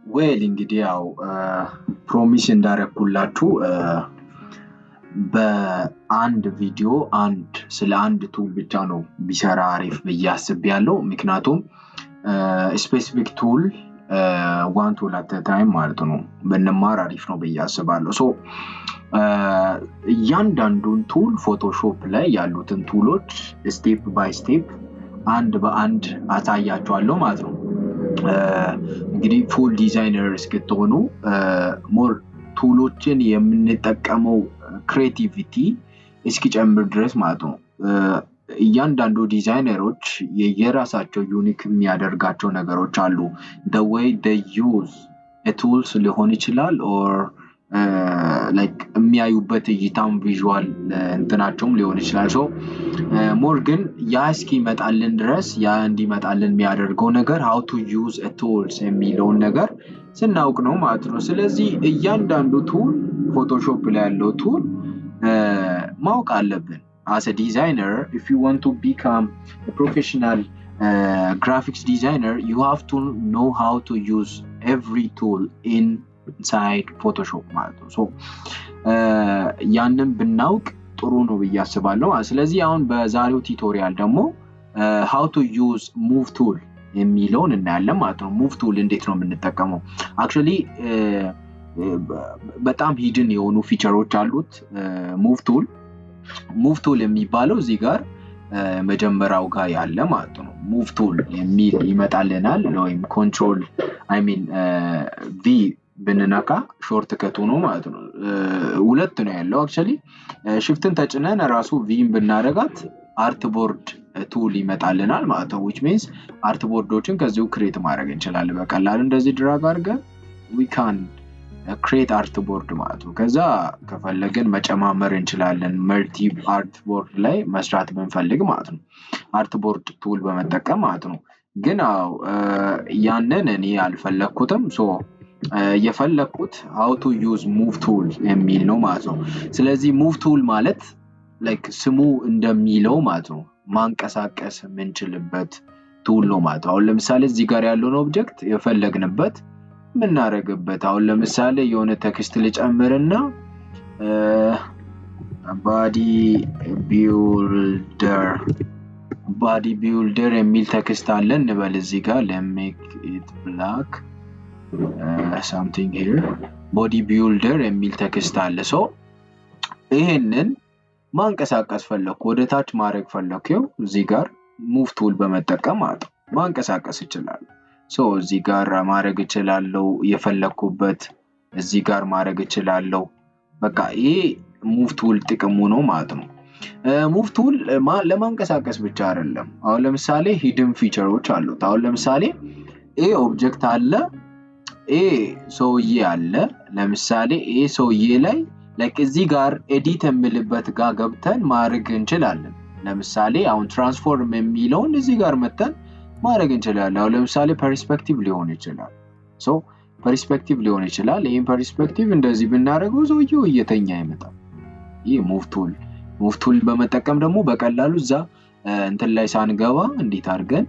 ዌል እንግዲህ ያው ፕሮሚስ እንዳረኩላችሁ በአንድ ቪዲዮ ስለ አንድ ቱል ብቻ ነው ቢሰራ አሪፍ ብዬ አስቤያለሁ። ምክንያቱም ስፔሲፊክ ቱል ዋን ቱል አት ታይም ማለት ነው ብንማር አሪፍ ነው ብዬ አስባለሁ። ሶ እያንዳንዱን ቱል ፎቶሾፕ ላይ ያሉትን ቱሎች ስቴፕ ባይ ስቴፕ አንድ በአንድ አሳያችኋለሁ ማለት ነው። እንግዲህ ፉል ዲዛይነር እስክትሆኑ ሞር ቱሎችን የምንጠቀመው ክሬቲቪቲ እስኪጨምር ድረስ ማለት ነው። እያንዳንዱ ዲዛይነሮች የየራሳቸው ዩኒክ የሚያደርጋቸው ነገሮች አሉ። the way they use a tools ሊሆን ይችላል or like የሚያዩበት እይታም ቪዥዋል እንትናቸውም ሊሆን ይችላል። ሶ ሞር ግን ያ እስኪመጣልን ድረስ ያ እንዲመጣልን የሚያደርገው ነገር how to use a tools የሚለውን ነገር ስናውቅ ነው ማለት ነው። ስለዚህ እያንዳንዱ ቱል ፎቶሾፕ ላይ ያለው ቱል ማወቅ አለብን። as a designer, if you want to become a professional graphics designer, you have to know how to use every tool inside Photoshop ማለት ነው። ሶ ያንን ብናውቅ ጥሩ ነው ብዬ አስባለሁ። ስለዚህ አሁን በዛሬው ቱቶሪያል ደግሞ how to use move tool የሚለውን እናያለን ማለት ነው። move tool እንዴት ነው የምንጠቀመው? actually በጣም ሂድን የሆኑ ፊቸሮች አሉት move tool የሚባለው እዚህ ጋር መጀመሪያው ጋር ያለ ማለት ነው። move tool የሚል ይመጣልናል ወይም control V ብንነካ ሾርት ከቱ ነው ማለት ነው። ሁለት ነው ያለው actually shiftን ተጭነን ራሱ Vን ብናረጋት አርትቦርድ ቱል ይመጣልናል ማለት ነው። which means አርትቦርዶችን ከዚሁ ክሬት ማድረግ እንችላለን በቀላሉ እንደዚህ ድራግ አድርገን we can create artboard ማለት ነው። ከዛ ከፈለግን መጨማመር እንችላለን መልቲ አርትቦርድ ላይ መስራት ብንፈልግ ማለት ነው አርትቦርድ ቱል በመጠቀም ማለት ነው። ግን ያንን እኔ አልፈለኩትም። ሶ የፈለኩት how to use move tool የሚል ነው ማለት ነው። ስለዚህ move tool ማለት like ስሙ እንደሚለው ማለት ነው ማንቀሳቀስ የምንችልበት ቱል ነው ማለት ነው። አሁን ለምሳሌ እዚህ ጋር ያለውን ኦብጀክት የፈለግንበት ምናረግበት አሁን ለምሳሌ የሆነ ቴክስት ልጨምርና body builder የሚል ቴክስት አለ እንበል እዚህ ጋር let make it black something here body builder የሚል ቴክስት አለ። ሶ ይሄንን ማንቀሳቀስ ፈለኩ ወደ ታች ማድረግ ፈለኩ እዚህ ጋር move tool በመጠቀም ማንቀሳቀስ ይችላል። ሶ እዚህ ጋር ማድረግ ይችላልው የፈለኩበት እዚህ ጋር ማድረግ ይችላልው በቃ ይሄ move tool ጥቅሙ ነው ማለት ነው። move tool ለማንቀሳቀስ ብቻ አይደለም። አሁን ለምሳሌ ሂድን ፊቸሮች አሉት። አሁን ለምሳሌ ይሄ ኦብጀክት አለ ይሄ ሰውዬ አለ። ለምሳሌ ይሄ ሰውዬ ላይ like እዚህ ጋር ኤዲት የምልበት ጋር ገብተን ማድረግ እንችላለን። ለምሳሌ አሁን ትራንስፎርም የሚለውን እዚህ ጋር መተን ማድረግ እንችላለን። አሁን ለምሳሌ ፐርስፔክቲቭ ሊሆን ይችላል። ሶ ፐርስፔክቲቭ ሊሆን ይችላል። ይሄን ፐርስፔክቲቭ እንደዚህ ብናደርገው ሰውዬው እየተኛ ይመጣል። ይሄ move tool በመጠቀም ደግሞ በቀላሉ እዛ እንትን ላይ ሳንገባ እንዴት አድርገን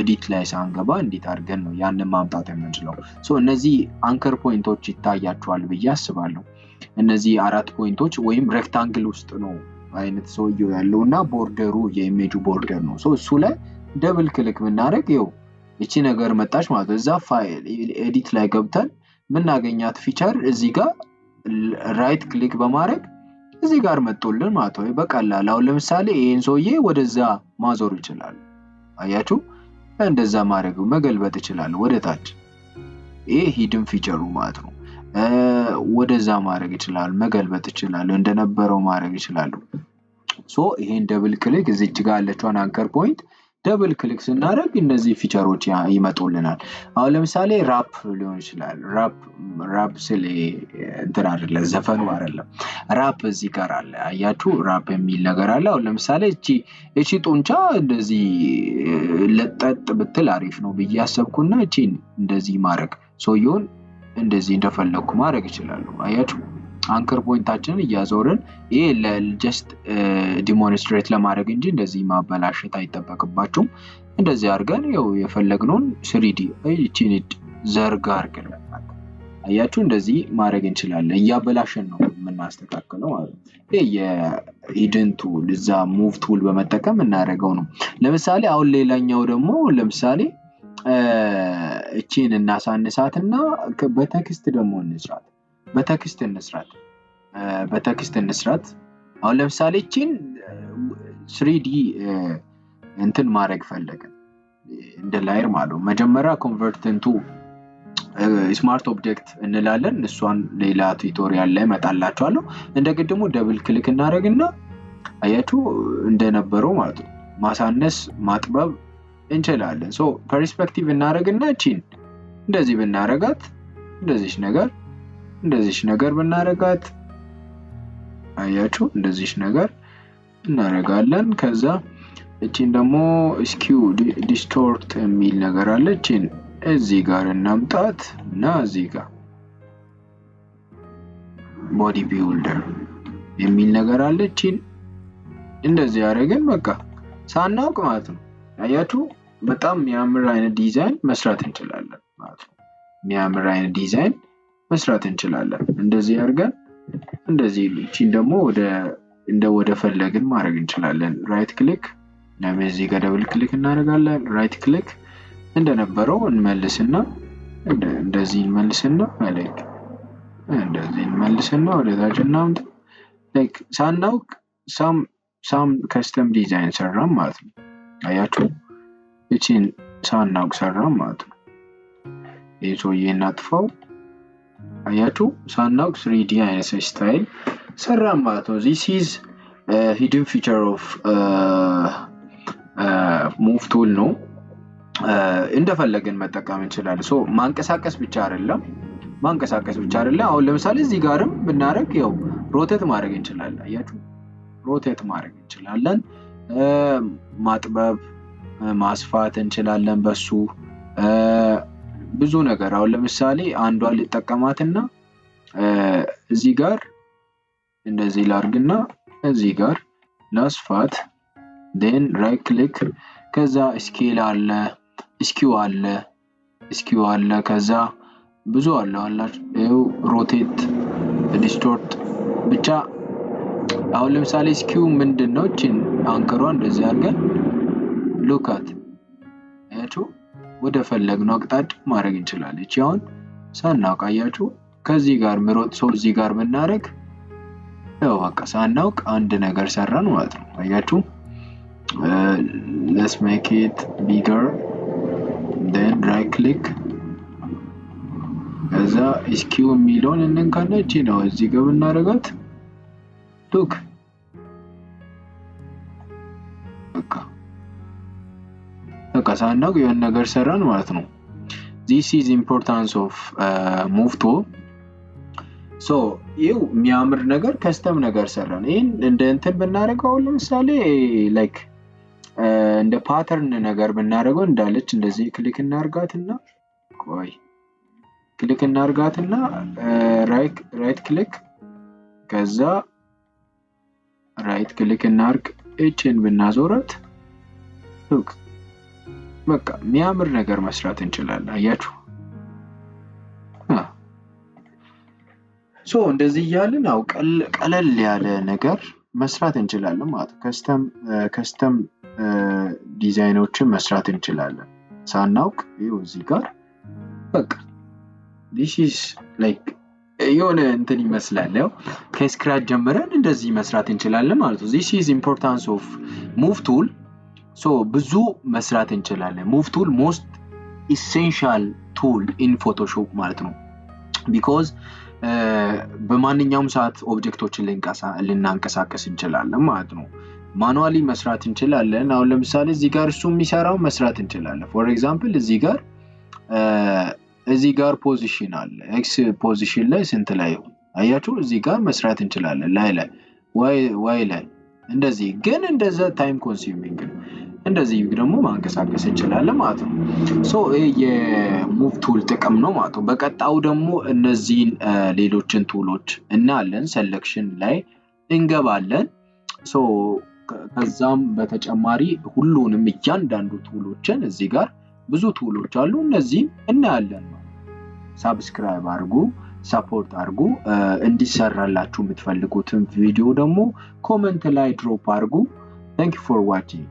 ኤዲት ላይ ሳንገባ እንዴት አድርገን ነው ያንን ማምጣት የምንችለው። ሶ እነዚህ አንከር ፖይንቶች ይታያቸዋል ብዬ አስባለሁ። እነዚህ አራት ፖይንቶች ወይም ሬክታንግል ውስጥ ነው አይነት ሰውዬው ያለውና ቦርደሩ የኢሜጁ ቦርደር ነው። ሶ እሱ ላይ ደብል ክሊክ ብናደርግ ይኸው እቺ ነገር መጣች ማለት ነው። እዛ ፋይል ኤዲት ላይ ገብተን ምናገኛት ፊቸር እዚህ ጋር ራይት ክሊክ በማድረግ እዚህ ጋር መጥቶልን ማለት ነው። በቀላሉ አሁን ለምሳሌ ይሄን ሰውዬ ወደዛ ማዞር ይችላል። አያችሁ እንደዛ ማድረግ መገልበጥ ይችላል ወደ ታች። ይሄ ሂድን ፊቸሩ ማለት ነው። ወደዛ ማድረግ ይችላል መገልበጥ ይችላል እንደነበረው ማድረግ ይችላል። ሶ ይሄን ደብል ክሊክ እዚች ጋር ያለችውን አንከር ፖይንት ደብል ክሊክ ስናደርግ እነዚህ ፊቸሮች ይመጡልናል። አሁን ለምሳሌ ራፕ ሊሆን ይችላል። ራፕ ስለ እንትን አይደለም ዘፈኑ አይደለም ራፕ እዚህ ጋር አለ። አያችሁ ራፕ የሚል ነገር አለ። አሁን ለምሳሌ እቺ ጡንቻ እንደዚህ ለጠጥ ብትል አሪፍ ነው ብዬ አሰብኩና እቺን እንደዚህ ማድረግ ሰውየውን እንደዚህ እንደፈለኩ ማድረግ ይችላል። አያችሁ አንከር ፖይንታችንን እያዞርን ይሄ ለጀስት ዲሞንስትሬት ለማድረግ እንጂ እንደዚህ ማበላሸት አይጠበቅባችሁም። እንደዚህ አድርገን ይኸው የፈለግነውን 3D እቺን ዘርጋ አድርገን አያችሁ እንደዚህ ማድረግ እንችላለን። እያበላሸን ነው የምናስተካክለው ማለት ነው። ይሄ የሂድን ቱል እዛ ሙቭ ቱል በመጠቀም እናደርገው ነው። ለምሳሌ አሁን ሌላኛው ደግሞ ለምሳሌ እቺን እናሳንሳትና በቴክስት ደግሞ እንስራት። በቴክስት እንስራት። አሁን ለምሳሌ እቺን 3D እንትን ማድረግ ፈለግን እንደ ላየር ማለት መጀመሪያ ኮንቨርት ኢንቱ ስማርት ኦብጀክት እንላለን። እሷን ሌላ ቱቶሪያል ላይ መጣላችኋለሁ። እንደገደሙ ደብል ክሊክ እናደርግና አያችሁ እንደነበረው ማለት ነው ማሳነስ ማጥበብ እንችላለን። ሶ ፐርስፔክቲቭ እናደርግና እቺን እንደዚህ ብናረጋት እንደዚህ ነገር ብናረጋት አያችሁ እንደዚህ ነገር እናረጋለን። ከዛ እቺን ደግሞ ስኪው ዲስቶርት የሚል ነገር አለ። እቺን እዚህ ጋር እናምጣት እና እዚህ ጋር ቦዲ ቢልደር የሚል ነገር አለ። እቺን እንደዚህ ያደረግን በቃ ሳናውቅ ማለት ነው። አያችሁ በጣም የሚያምር አይነት ዲዛይን መስራት እንችላለን ማለት ነው። የሚያምር አይነት ዲዛይን መስራት እንችላለን። እንደዚህ አድርገን እንደዚህ እቺን ደግሞ ወደ ፈለግን ማድረግ እንችላለን። ራይት ክሊክ እዚህ ጋር ደብል ክሊክ እናደርጋለን። ራይት ክሊክ እንደነበረው እንመልስና እንደዚህ እንመልስና ማለት እንደዚህ እንመልስና ወደ ታች እናምጥ። ላይክ ሳናውቅ ሳም ከስተም ዲዛይን ሰራም ማለት ነው። አያችሁ እቺን ሳናውቅ ሰራም ማለት ነው። ይሄ ሰውዬ እናጥፋው። አያችሁ ሳናውቅ 3D አይነት ስታይል ሰራም ማለት ነው። this is hidden feature of move tool ነው። እንደፈለገን መጠቀም እንችላለን። ሶ ማንቀሳቀስ ብቻ አይደለም። አሁን ለምሳሌ እዚህ ጋርም ብናረግ ያው ሮቴት ማድረግ እንችላለን። አያችሁ ሮቴት ማድረግ እንችላለን። ማጥበብ ማስፋት እንችላለን በሱ ብዙ ነገር። አሁን ለምሳሌ አንዷን ልጠቀማትና እዚህ ጋር እንደዚህ ላርግና እዚህ ጋር ላስፋት then right click ከዛ ስኬል አለ ስኪው አለ ከዛ ብዙ አላችሁ ሮቴት ዲስቶርት ብቻ። አሁን ለምሳሌ ስኪው ምንድነው እቺን አንከሯን እንደዚህ አድርገን ሉካት አያችሁ ወደ ፈለግነው አቅጣጫ ማድረግ እንችላለን። እቺ አሁን ሳናውቅ አያችሁ ከዚህ ጋር ምሮጥ ሰው እዚህ ጋር ብናረግ ያው በቃ ሳናውቅ አንድ ነገር ሰራን ማለት ነው። አያችሁ let's make it bigger then right click ከዛ ስኪው የሚለውን እንንካና እቺ ነው እዚህ ጋር ብናረጋት ሉክ በቃ ሳናውቅ የሆነ ነገር ሰራን ማለት ነው። this is importance of move tool። ሶ ይው የሚያምር ነገር ከስተም ነገር ሰራን። ይሄን እንደ እንትን ብናረጋው ለምሳሌ ላይክ እንደ ፓተርን ነገር ብናረጋው እንዳለች እንደዚህ ክሊክ እናርጋትና ራይት ክሊክ ከዛ ራይት ክሊክ እናርግ እቺን ብናዞራት ሉክ በቃ የሚያምር ነገር መስራት እንችላለን። አያችሁ ሶ እንደዚህ ያለን አው ቀለል ያለ ነገር መስራት እንችላለን ማለት ከስተም ዲዛይኖችን መስራት እንችላለን ሳናውቅ። ይኸው እዚህ ጋር በቃ this is like የሆነ እንትን ይመስላል። ያው ከስክራች ጀምረን እንደዚህ መስራት እንችላለን ማለት ነው። this is importance of move tool። ሶ ብዙ መስራት እንችላለን። move tool most essential tool in photoshop ማለት ነው። because በማንኛውም ሰዓት ኦብጀክቶችን ልናንቀሳቀስ እንችላለን ማለት ነው። ማኑዋሊ መስራት እንችላለን። አሁን ለምሳሌ እዚህ ጋር እሱ የሚሰራው መስራት እንችላለን። ፎር ኤግዛምፕል እዚህ ጋር ፖዚሽን አለ። ኤክስ ፖዚሽን ላይ ስንት ላይ ይሁን አያችሁ እዚህ ጋር መስራት እንችላለን። ላይ ዋይ ላይ እንደዚህ ግን እንደዛ ታይም ኮንሱሚንግ ነው። እንደዚህ ደግሞ ማንቀሳቀስ እንችላለን ማለት ነው። ሶ የሙቭ ቱል ጥቅም ነው ማለት ነው። በቀጣው ደግሞ እነዚህን ሌሎችን ቱሎች እናያለን። ሴሌክሽን ላይ እንገባለን። ሶ ከዛም በተጨማሪ ሁሉንም እያንዳንዱ ቱሎችን እዚህ ጋር ብዙ ቱሎች አሉ እነዚህን እናያለን። ሰብስክራይብ አድርጉ ሰፖርት አድርጉ እንዲሰራላችሁ የምትፈልጉትን ቪዲዮ ደግሞ ኮሜንት ላይ ድሮፕ አድርጉ Thank you for watching